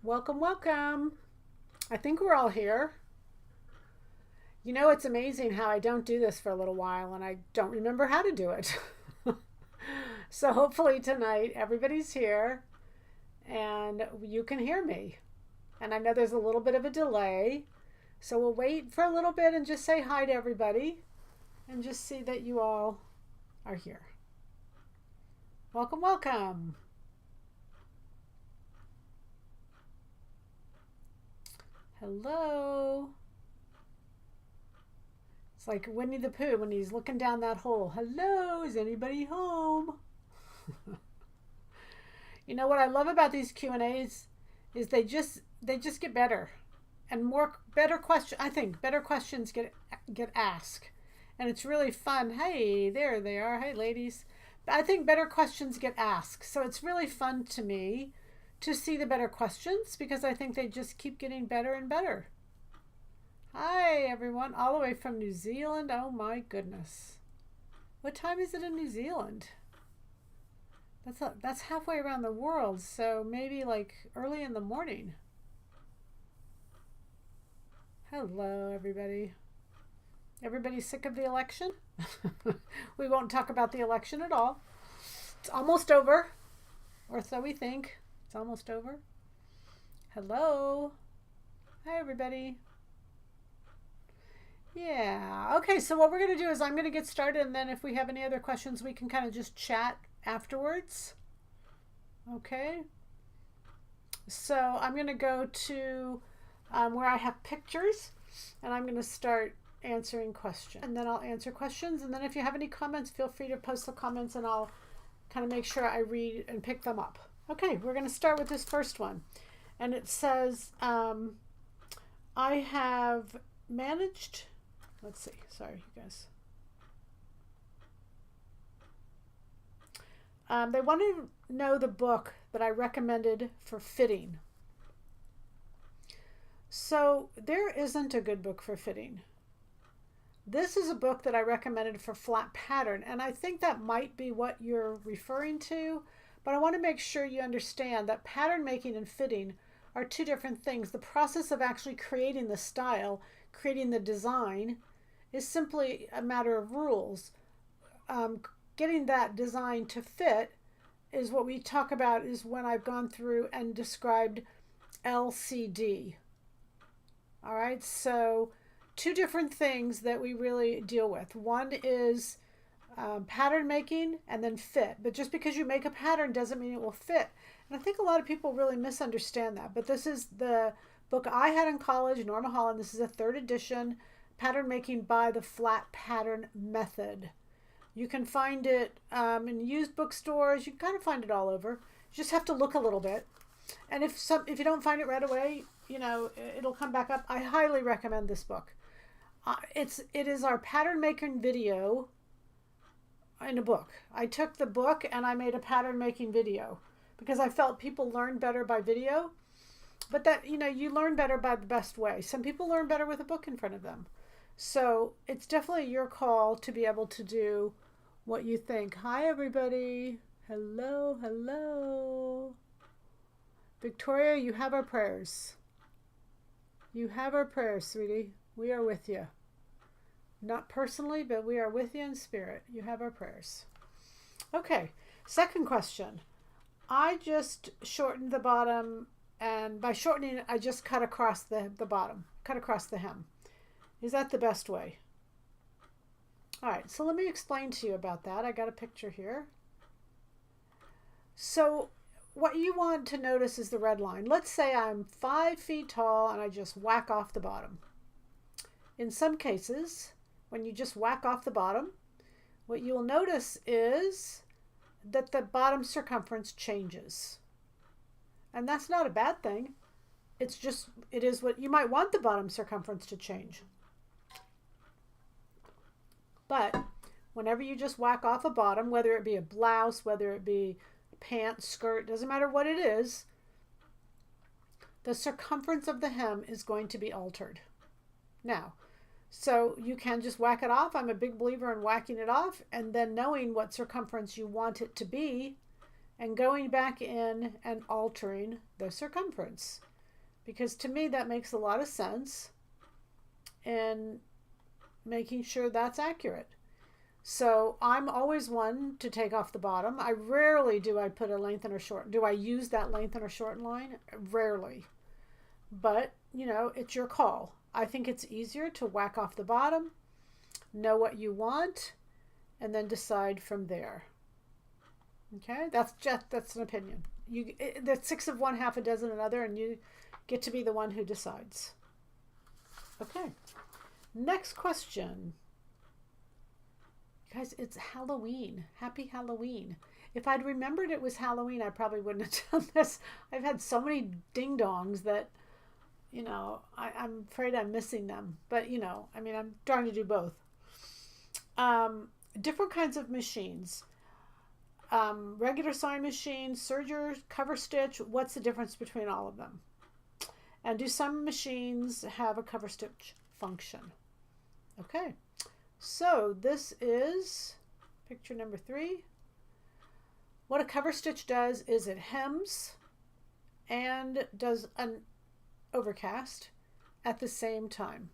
Welcome, welcome. I think we're all here. You know, it's amazing how I don't do this for a little while and I don't remember how to do it. So hopefully tonight everybody's here and you can hear me. And I know there's a little bit of a delay. So we'll wait for a little bit and just say hi to everybody and just see that you all are here. Welcome, welcome. Hello. It's like Winnie the Pooh when he's looking down that hole. Hello, is anybody home? You know what I love about these Q&As is they just get better and more better question. I think better questions get asked. And it's really fun. Hey, there they are. Hey ladies. I think better questions get asked. So it's really fun to me to see the better questions because I think they just keep getting better and better. Hi everyone, all the way from New Zealand. Oh my goodness. What time is it in New Zealand? That's halfway around the world, so maybe like early in the morning. Hello everybody. Everybody sick of the election? We won't talk about the election at all. It's almost over, or so we think. It's almost over. Hello. Hi everybody. Yeah. Okay, so what we're going to do is I'm going to get started, and then if we have any other questions, we can kind of just chat afterwards. Okay. So I'm going to go to where I have pictures, and I'm going to start answering questions. And then I'll answer questions, and then if you have any comments, feel free to post the comments, and I'll kind of make sure I read and pick them up. Okay, we're going to start with this first one. And it says, I have managed... Let's see. Sorry, you guys. They want to know the book that I recommended for fitting. So there isn't a good book for fitting. This is a book that I recommended for flat pattern, and I think that might be what you're referring to, but I want to make sure you understand that pattern making and fitting are two different things. The process of actually creating the style, creating the design, is simply a matter of rules. Getting that design to fit is what we talk about is when I've gone through and described LCD. All right, so two different things that we really deal with. One is pattern making and then fit. But just because you make a pattern doesn't mean it will fit. And I think a lot of people really misunderstand that. But this is the book I had in college, Norma Holland. This is a 3rd edition, Pattern Making by the Flat Pattern Method. You can find it in used bookstores. You can kind of find it all over. You just have to look a little bit. And if you don't find it right away, you know, it'll come back up. I highly recommend this book. It is our pattern making video in a book. I took the book and I made a pattern making video because I felt people learn better by video. But that, you know, you learn better by the best way. Some people learn better with a book in front of them. So it's definitely your call to be able to do what you think. Hi, everybody. Hello, hello. Victoria, you have our prayers. You have our prayers, sweetie. We are with you. Not personally, but we are with you in spirit. You have our prayers. Okay, second question. I just shortened the bottom, and by shortening it, I just cut across the bottom, cut across the hem. Is that the best way? All right, so let me explain to you about that. I got a picture here. So what you want to notice is the red line. Let's say I'm 5 feet tall and I just whack off the bottom. In some cases, when you just whack off the bottom, what you will notice is that the bottom circumference changes. And that's not a bad thing. It is what you might want the bottom circumference to change. But whenever you just whack off a bottom, whether it be a blouse, whether it be pants, skirt, doesn't matter what it is, the circumference of the hem is going to be altered. Now, so you can just whack it off. I'm a big believer in whacking it off and then knowing what circumference you want it to be and going back in and altering the circumference. because to me that makes a lot of sense, and making sure that's accurate. So I'm always one to take off the bottom. I rarely do I put a lengthen or shorten. Do I use that lengthen or shorten line? Rarely. But, it's your call. I think it's easier to whack off the bottom, know what you want, and then decide from there. Okay? That's an opinion. That's 6 of one, half a dozen another, and you get to be the one who decides. Okay. Next question. Guys, it's Halloween. Happy Halloween. If I'd remembered it was Halloween, I probably wouldn't have done this. I've had so many ding-dongs that, I'm afraid I'm missing them. But, I'm trying to do both. Different kinds of machines. Regular sewing machine, serger, cover stitch. What's the difference between all of them? And do some machines have a cover stitch function? Okay. So this is picture number 3. What a cover stitch does is it hems and does an overcast at the same time.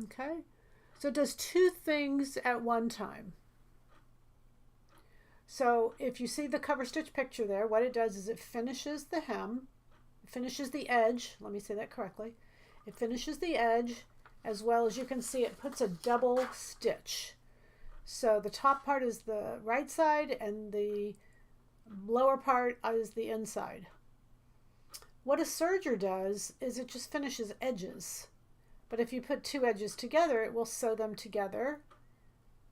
Okay, so it does 2 things at one time. So if you see the cover stitch picture there, what it does is it finishes the hem, finishes the edge, let me say that correctly, it finishes the edge, as well as you can see it puts a double stitch. So the top part is the right side and the lower part is the inside. What a serger does is it just finishes edges. But if you put 2 edges together, it will sew them together.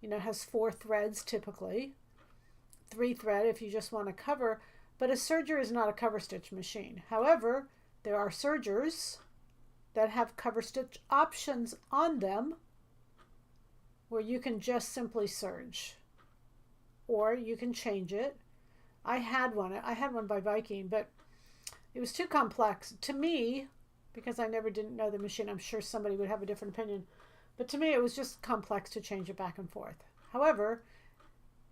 It has 4 threads typically. 3 thread if you just want to cover. But a serger is not a cover stitch machine. However, there are sergers that have cover stitch options on them where you can just simply serge, or you can change it. I had one by Viking, but it was too complex to me because I didn't know the machine. I'm sure somebody would have a different opinion, but to me it was just complex to change it back and forth. However,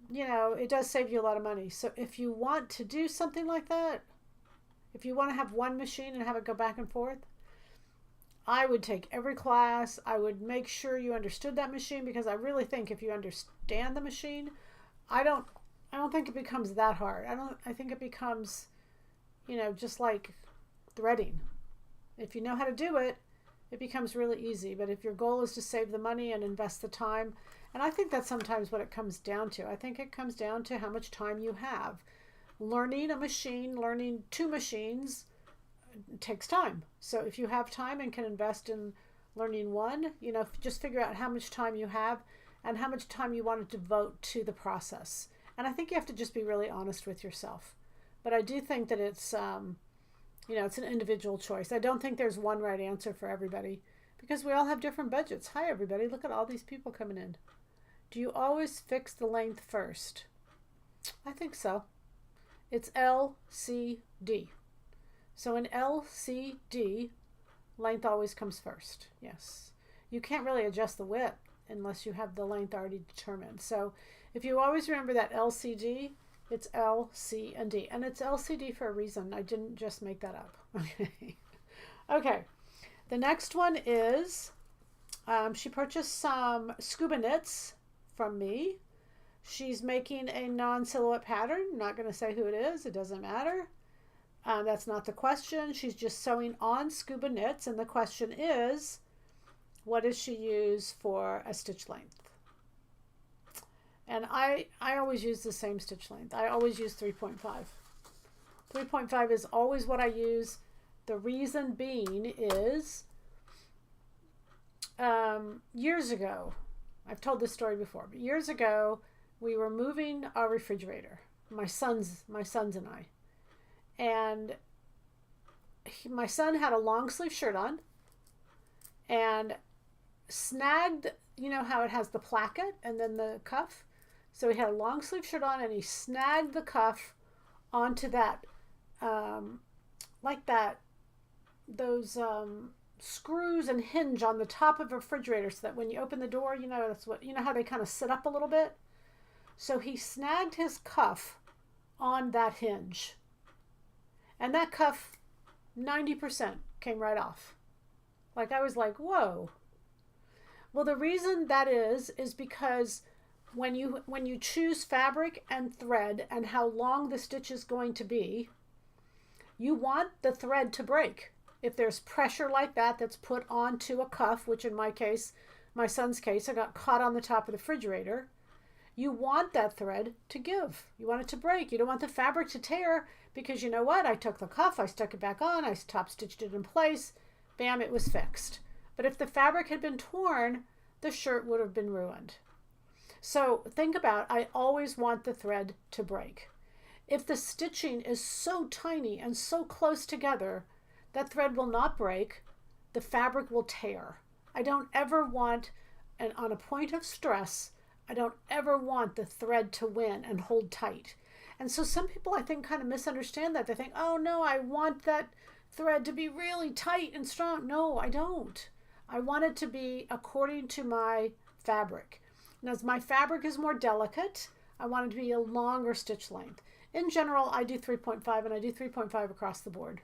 it does save you a lot of money. So if you want to do something like that, if you want to have one machine and have it go back and forth, I would take every class. I would make sure you understood that machine, because I really think if you understand the machine, I don't think it becomes that hard. I think it becomes, just like threading. If you know how to do it, it becomes really easy. But if your goal is to save the money and invest the time, and I think that's sometimes what it comes down to. I think it comes down to how much time you have. Learning a machine, learning 2 machines, takes time. So if you have time and can invest in learning one, just figure out how much time you have and how much time you want to devote to the process. And I think you have to just be really honest with yourself. But I do think that it's it's an individual choice. I don't think there's one right answer for everybody, because we all have different budgets. Hi everybody, look at all these people coming in. Do you always fix the length first? I think so. It's LCD. So in LCD, length always comes first. Yes. You can't really adjust the width unless you have the length already determined. So if you always remember that LCD, it's L, C, and D. And it's LCD for a reason. I didn't just make that up. Okay. Okay. The next one is, she purchased some scuba knits from me. She's making a non-silhouette pattern. I'm not going to say who it is. It doesn't matter. That's not the question. She's just sewing on scuba knits, and the question is, what does she use for a stitch length? And I always use the same stitch length. I always use 3.5. 3.5 is always what I use. The reason being is, years ago, I've told this story before, but years ago, we were moving our refrigerator, my sons and I. And my son had a long sleeve shirt on and snagged, how it has the placket and then the cuff. So he had a long sleeve shirt on and he snagged the cuff onto that, those screws and hinge on the top of a refrigerator, so that when you open the door, that's what, how they kind of sit up a little bit. So he snagged his cuff on that hinge. And that cuff 90% came right off. Like, I was like, whoa. Well, the reason that is because when you choose fabric and thread and how long the stitch is going to be, you want the thread to break. If there's pressure like that that's put onto a cuff, which in my case, my son's case, I got caught on the top of the refrigerator, you want that thread to give. You want it to break. You don't want the fabric to tear, because you know what? I took the cuff, I stuck it back on, I top stitched it in place, bam, it was fixed. But if the fabric had been torn, the shirt would have been ruined. So think about, I always want the thread to break. If the stitching is so tiny and so close together, that thread will not break, the fabric will tear. I don't ever want, and on a point of stress, I don't ever want the thread to win and hold tight. And so some people, I think, kind of misunderstand that. They think, oh no, I want that thread to be really tight and strong. No, I don't. I want it to be according to my fabric. And as my fabric is more delicate, I want it to be a longer stitch length. In general, I do 3.5, and I do 3.5 across the board.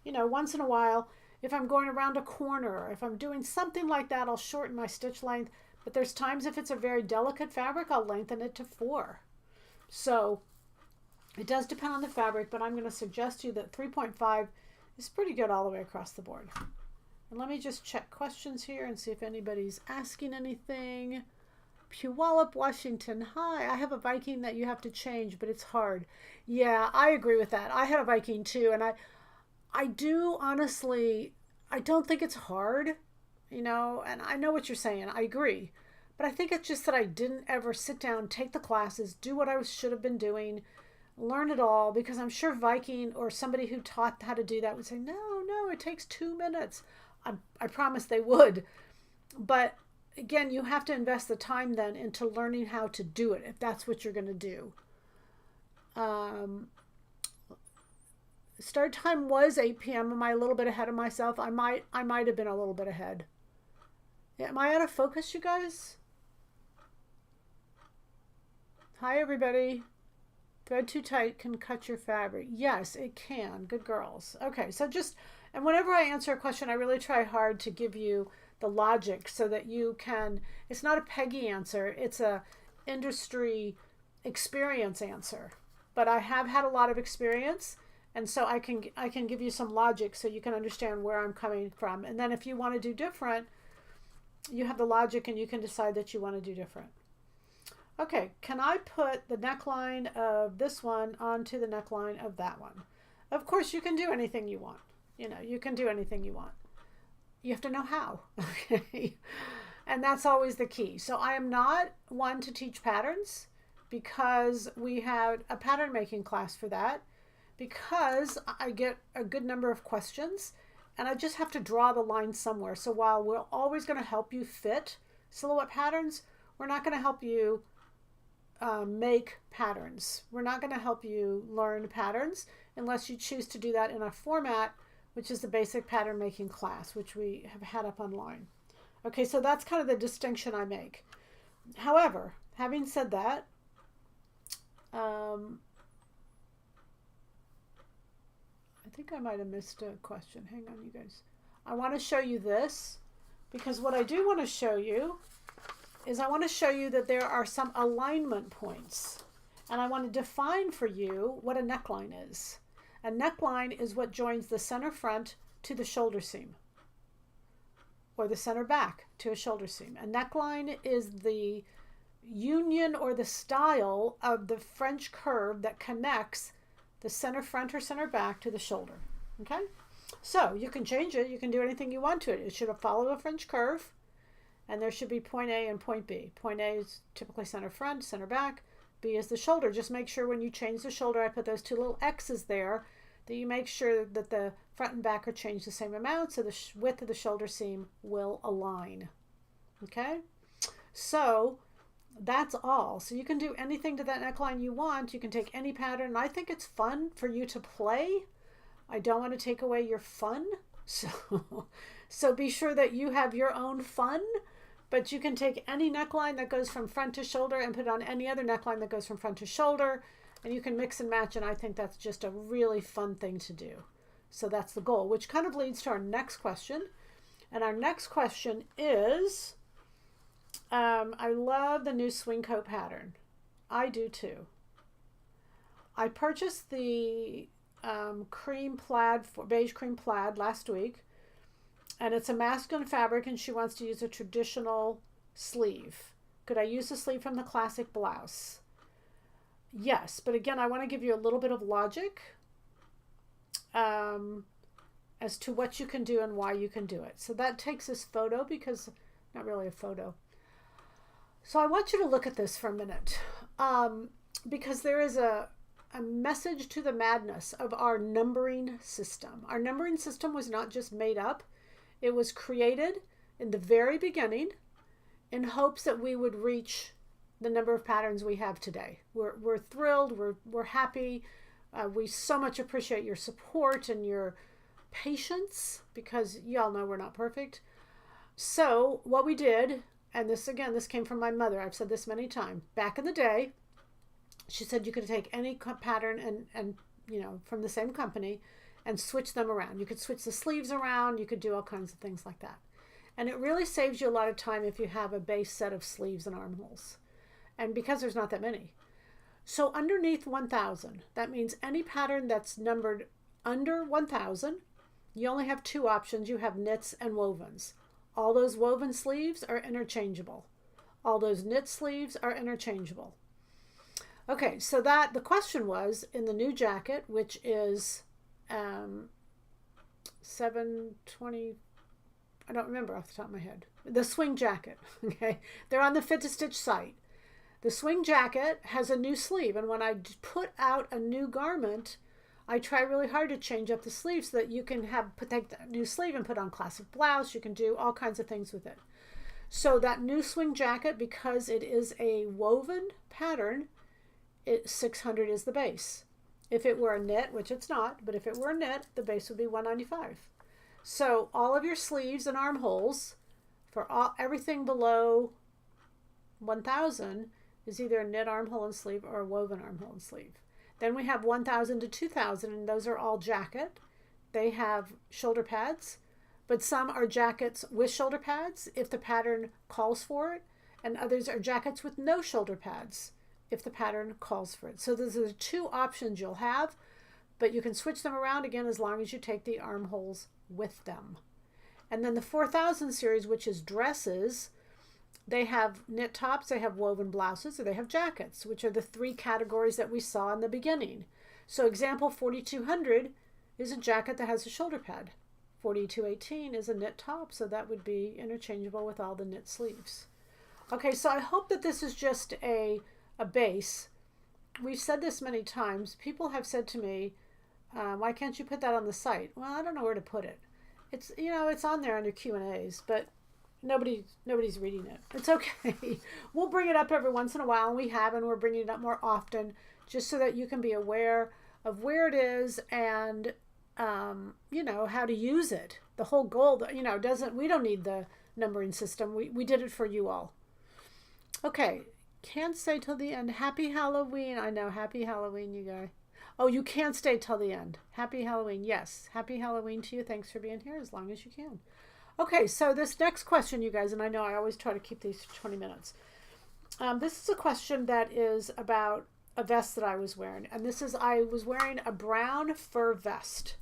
You know, once in a while, if I'm going around a corner, or if I'm doing something like that, I'll shorten my stitch length. But there's times if it's a very delicate fabric, I'll lengthen it to 4. So it does depend on the fabric, but I'm going to suggest to you that 3.5 is pretty good all the way across the board. And let me just check questions here and see if anybody's asking anything. Puyallup, Washington. Hi, I have a Viking that you have to change, but it's hard. Yeah, I agree with that. I had a Viking too, and I do honestly, I don't think it's hard, you know, and I know what you're saying. I agree. But I think it's just that I didn't ever sit down, take the classes, do what I should have been doing, learn it all, because I'm sure Viking or somebody who taught how to do that would say, no, it takes 2 minutes. I promise they would. But again, you have to invest the time then into learning how to do it, if that's what you're going to do. Start time was 8 p.m. Am I a little bit ahead of myself? I might have been a little bit ahead. Am I out of focus, you guys? Hi, everybody. Thread too tight can cut your fabric. Yes, it can. Good girls. Okay, so and whenever I answer a question, I really try hard to give you the logic so that you can, it's not a Peggy answer, it's a industry experience answer. But I have had a lot of experience, and so I can give you some logic so you can understand where I'm coming from. And then if you want to do different, you have the logic and you can decide that you want to do different. Okay, can I put the neckline of this one onto the neckline of that one? Of course, you can do anything you want. You know, you can do anything you want. You have to know how, okay? And that's always the key. So I am not one to teach patterns, because we had a pattern making class for that, because I get a good number of questions and I just have to draw the line somewhere. So while we're always going to help you fit silhouette patterns, we're not going to help you make patterns. We're not going to help you learn patterns unless you choose to do that in a format, which is the basic pattern making class, which we have had up online. Okay, so that's kind of the distinction I make. However, having said that, I think I might have missed a question. Hang on, you guys. I want to show you this, because what I do want to show you is I want to show you that there are some alignment points, and I want to define for you what a neckline is. A neckline is what joins the center front to the shoulder seam, or the center back to a shoulder seam. A neckline is the union or the style of the French curve that connects the center front or center back to the shoulder. Okay? So you can change it. You can do anything you want to it. It should follow a French curve, and there should be point A and point B. Point A is typically center front, center back. B is the shoulder. Just make sure when you change the shoulder, I put those 2 little X's there, that you make sure that the front and back are changed the same amount, so the width of the shoulder seam will align. Okay? So that's all. So you can do anything to that neckline you want. You can take any pattern. I think it's fun for you to play. I don't want to take away your fun. So be sure that you have your own fun, but you can take any neckline that goes from front to shoulder and put it on any other neckline that goes from front to shoulder, and you can mix and match, and I think that's just a really fun thing to do. So that's the goal, which kind of leads to our next question. And our next question is, I love the new swing coat pattern. I do too. I purchased the cream plaid, beige cream plaid last week, and it's a masculine fabric, and she wants to use a traditional sleeve. Could I use the sleeve from the classic blouse? Yes, but again, I want to give you a little bit of logic as to what you can do and why you can do it. So that takes this photo, because not really a photo. So I want you to look at this for a minute, because there is a message to the madness of our numbering system. Our numbering system was not just made up. It was created in the very beginning in hopes that we would reach the number of patterns we have today. We're thrilled. We're happy. We so much appreciate your support and your patience, because y'all know we're not perfect. So what we did, and this came from my mother. I've said this many times. Back in the day, she said you could take any pattern and from the same company and switch them around. You could switch the sleeves around. You could do all kinds of things like that. And it really saves you a lot of time if you have a base set of sleeves and armholes. And because there's not that many. So underneath 1,000, that means any pattern that's numbered under 1,000, you only have two options. You have knits and wovens. All those woven sleeves are interchangeable. All those knit sleeves are interchangeable. Okay, so the question was, in the new jacket, which is 720, I don't remember off the top of my head, the swing jacket, okay? They're on the Fit to Stitch site. The swing jacket has a new sleeve, and when I put out a new garment, I try really hard to change up the sleeve so that you can take that new sleeve and put on classic blouse. You can do all kinds of things with it. So that new swing jacket, because it is a woven pattern, 600 is the base. If it were a knit, which it's not, but if it were a knit, the base would be 195. So all of your sleeves and armholes for everything below 1,000 is either a knit armhole and sleeve or a woven armhole and sleeve. Then we have 1,000 to 2,000, and those are all jacket. They have shoulder pads, but some are jackets with shoulder pads if the pattern calls for it, and others are jackets with no shoulder pads if the pattern calls for it. So those are the two options you'll have, but you can switch them around again as long as you take the armholes with them. And then the 4,000 series, which is dresses, they have knit tops, they have woven blouses, or they have jackets, which are the three categories that we saw in the beginning. So example 4,200 is a jacket that has a shoulder pad. 4,218 is a knit top, so that would be interchangeable with all the knit sleeves. Okay, so I hope that this is just a base. We've said this many times. People have said to me, why can't you put that on the site? Well, I don't know where to put it. It's on there under Q&As, but nobody's reading it. It's okay. We'll bring it up every once in a while, and we're bringing it up more often, just so that you can be aware of where it is and how to use it. The whole goal, we don't need the numbering system. We did it for you all. Okay, can't stay till the end. Happy Halloween. I know, happy Halloween, you guys. Oh, you can't stay till the end. Happy Halloween. Yes, happy Halloween to you. Thanks for being here as long as you can. Okay, so this next question, you guys, and I know I always try to keep these to 20 minutes. This is a question that is about a vest that I was wearing. And I was wearing a brown fur vest.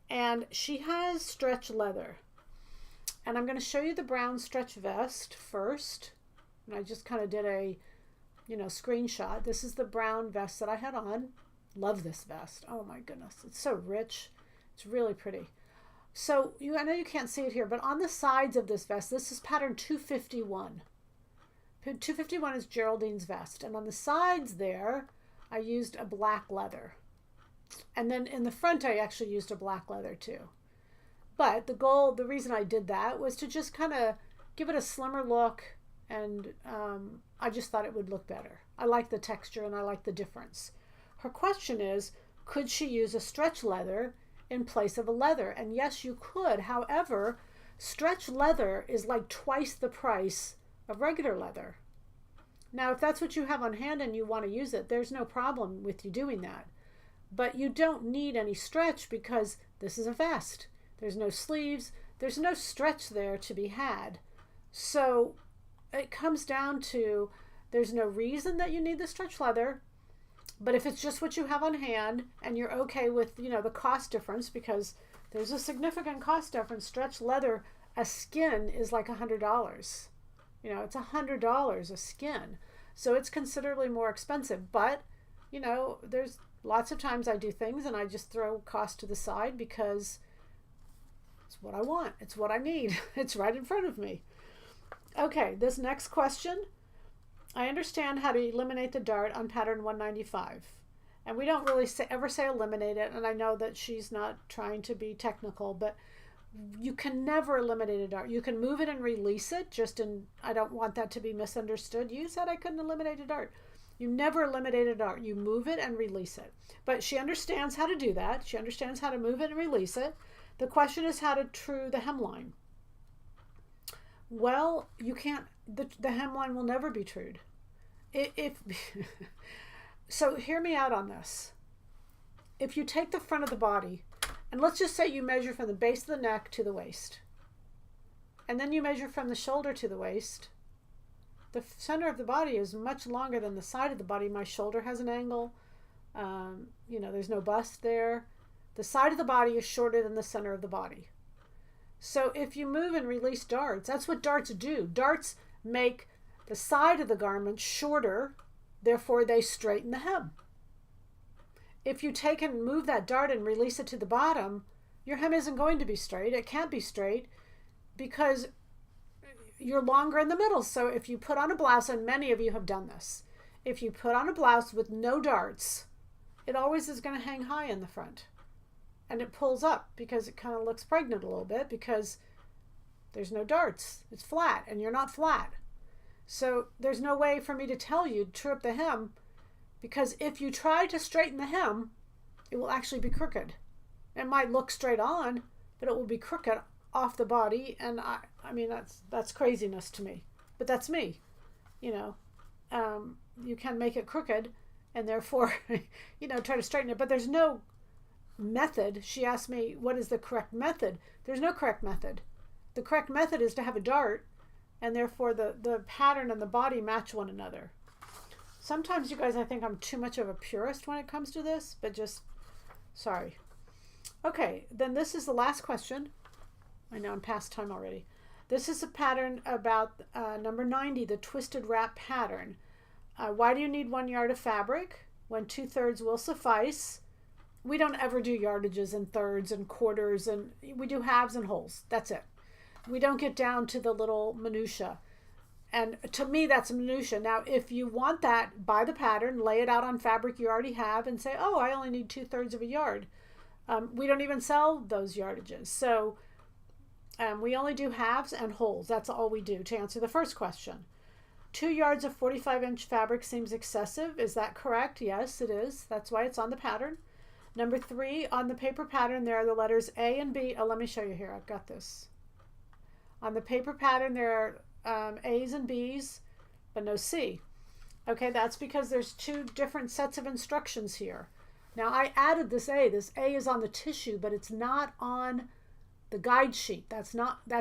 And she has stretch leather. And I'm going to show you the brown stretch vest first. And I just kind of did a, screenshot. This is the brown vest that I had on. Love this vest. Oh my goodness. It's so rich. It's really pretty. So I know you can't see it here, but on the sides of this vest, this is pattern 251. 251 is Geraldine's vest. And on the sides there, I used a black leather. And then in the front, I actually used a black leather too. But the reason I did that was to just kind of give it a slimmer look. And I just thought it would look better. I like the texture and I like the difference. Her question is, could she use a stretch leather in place of a leather? And yes, you could. However, stretch leather is like twice the price of regular leather. Now, if that's what you have on hand and you want to use it, there's no problem with you doing that. But you don't need any stretch because this is a vest. There's no sleeves. There's no stretch there to be had. So it comes down to there's no reason that you need the stretch leather. But if it's just what you have on hand and you're okay with, the cost difference, because there's a significant cost difference. Stretch leather, a skin is like $100. It's $100 a skin. So it's considerably more expensive. But, there's lots of times I do things and I just throw cost to the side because it's what I want. It's what I need. It's right in front of me. Okay, this next question. I understand how to eliminate the dart on pattern 195. And we don't really ever say eliminate it. And I know that she's not trying to be technical, but you can never eliminate a dart. You can move it and release it. I don't want that to be misunderstood. You said I couldn't eliminate a dart. You never eliminate a dart. You move it and release it. But she understands how to do that. She understands how to move it and release it. The question is how to true the hemline. Well, you can't, the hemline will never be trued. So hear me out on this. If you take the front of the body, and let's just say you measure from the base of the neck to the waist, and then you measure from the shoulder to the waist, the center of the body is much longer than the side of the body. My shoulder has an angle. There's no bust there. The side of the body is shorter than the center of the body. So if you move and release darts, that's what darts do. Darts make the side of the garment shorter, therefore they straighten the hem. If you take and move that dart and release it to the bottom, your hem isn't going to be straight. It can't be straight because you're longer in the middle. So if you put on a blouse, and many of you have done this, if you put on a blouse with no darts, it always is going to hang high in the front. And it pulls up because it kind of looks pregnant a little bit because there's no darts. It's flat and you're not flat. So there's no way for me to tell you to true up the hem, because if you try to straighten the hem, it will actually be crooked. It might look straight on, but it will be crooked off the body. And I mean, that's craziness to me, but that's me. You can make it crooked and therefore, try to straighten it, but there's no method. She asked me, what is the correct method? There's no correct method. The correct method is to have a dart, and therefore the pattern and the body match one another. Sometimes, you guys, I think I'm too much of a purist when it comes to this, but just, sorry. Okay, then this is the last question. I know I'm past time already. This is a pattern about number 90, the twisted wrap pattern. Why do you need 1 yard of fabric when 2/3 will suffice? We don't ever do yardages and thirds and quarters, and we do halves and wholes. That's it. We don't get down to the little minutia. And to me, that's minutia. Now, if you want that, buy the pattern, lay it out on fabric you already have, and say, oh, I only need 2/3 of a yard. We don't even sell those yardages. So we only do halves and wholes. That's all we do, to answer the first question. 2 yards of 45-inch fabric seems excessive. Is that correct? Yes, it is. That's why it's on the pattern. Number 3, on the paper pattern, there are the letters A and B. Oh, let me show you here. I've got this. On the paper pattern, there are A's and B's, but no C. Okay, that's because there's 2 different sets of instructions here. Now, I added this A. This A is on the tissue, but it's not on the guide sheet. That's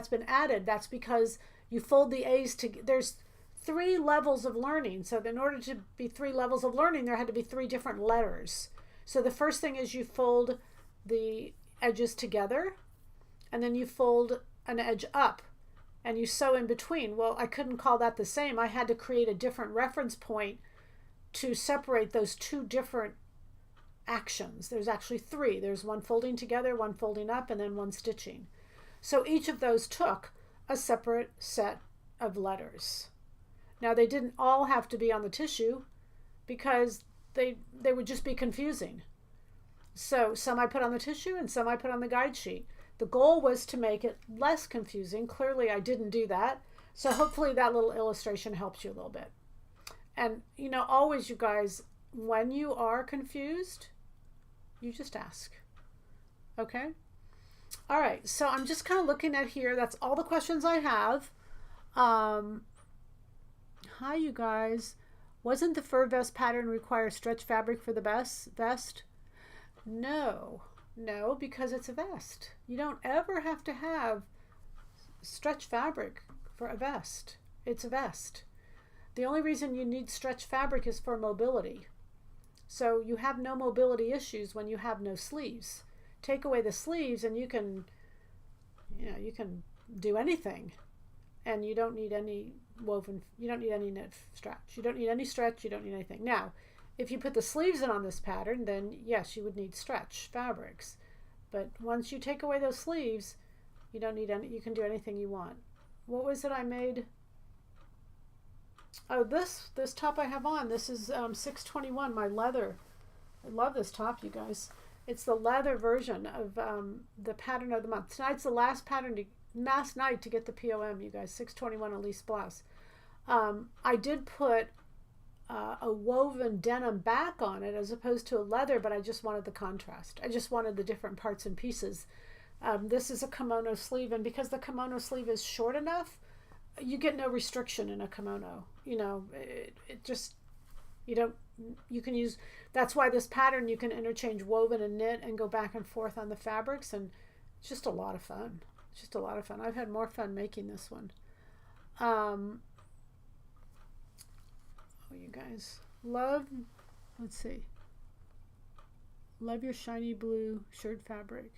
been added. That's because you fold the A's together. There's 3 levels of learning. So in order to be 3 levels of learning, there had to be 3 different letters. So the first thing is you fold the edges together, and then you fold an edge up, and you sew in between. Well, I couldn't call that the same. I had to create a different reference point to separate those 2 different actions. There's actually 3. There's one folding together, one folding up, and then one stitching. So each of those took a separate set of letters. Now, they didn't all have to be on the tissue because they would just be confusing. So some I put on the tissue and some I put on the guide sheet. The goal was to make it less confusing. Clearly, I didn't do that. So hopefully that little illustration helps you a little bit. And, always, you guys, when you are confused, you just ask. Okay? All right. So I'm just kind of looking at here. That's all the questions I have. Hi, you guys. Wasn't the fur vest pattern require stretch fabric for the vest? No, no, because it's a vest. You don't ever have to have stretch fabric for a vest. It's a vest. The only reason you need stretch fabric is for mobility. So you have no mobility issues when you have no sleeves. Take away the sleeves and you can, you can do anything. And you don't need any woven, you don't need any knit stretch. You don't need any stretch, you don't need anything. Now, if you put the sleeves in on this pattern, then yes, you would need stretch fabrics. But once you take away those sleeves, you don't need any, you can do anything you want. What was it I made? Oh, this top I have on, this is 621, my leather. I love this top, you guys. It's the leather version of the pattern of the month. Tonight's the last night to get the POM, you guys. 621 Elise Blouse. I did put a woven denim back on it as opposed to a leather, but I just wanted the contrast. I just wanted the different parts and pieces. This is a kimono sleeve, and because the kimono sleeve is short enough, you get no restriction in a kimono. It just, you can use, that's why this pattern you can interchange woven and knit and go back and forth on the fabrics, and it's just a lot of fun. It's just a lot of fun. I've had more fun making this one. Oh, you guys, love your shiny blue shirt fabric.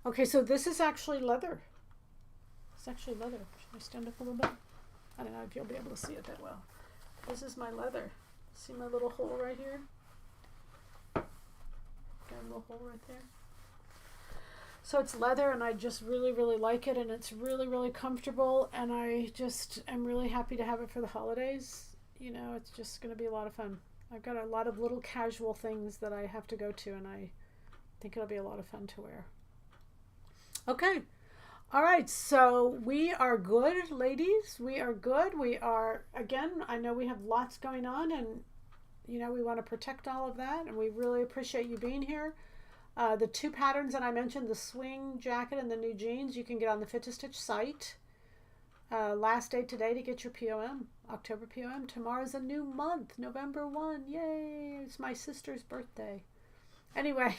Okay, so this is actually leather. It's actually leather. Should I stand up a little bit? I don't know if you'll be able to see it that well. This is my leather. See my little hole right here? Got a little hole right there. So it's leather, and I just really, really like it, and it's really, really comfortable, and I just am really happy to have it for the holidays. It's just going to be a lot of fun. I've got a lot of little casual things that I have to go to, and I think it'll be a lot of fun to wear. Okay. All right, so we are good, ladies. We are good. We are, again, I know we have lots going on, and, we want to protect all of that, and we really appreciate you being here. The two patterns that I mentioned, the swing jacket and the new jeans, you can get on the Fit to Stitch site. Last day today to get your POM, October POM. Tomorrow's a new month, November 1. Yay! It's my sister's birthday. Anyway,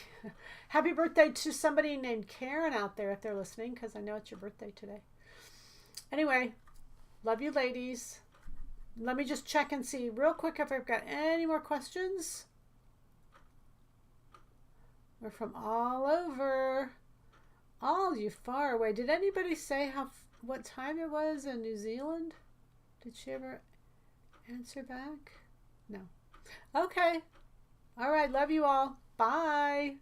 happy birthday to somebody named Karen out there if they're listening, because I know it's your birthday today. Anyway, love you, ladies. Let me just check and see real quick if I've got any more questions. We're from all over. All you far away. Did anybody say what time it was in New Zealand? Did she ever answer back? No. Okay. All right. Love you all. Bye.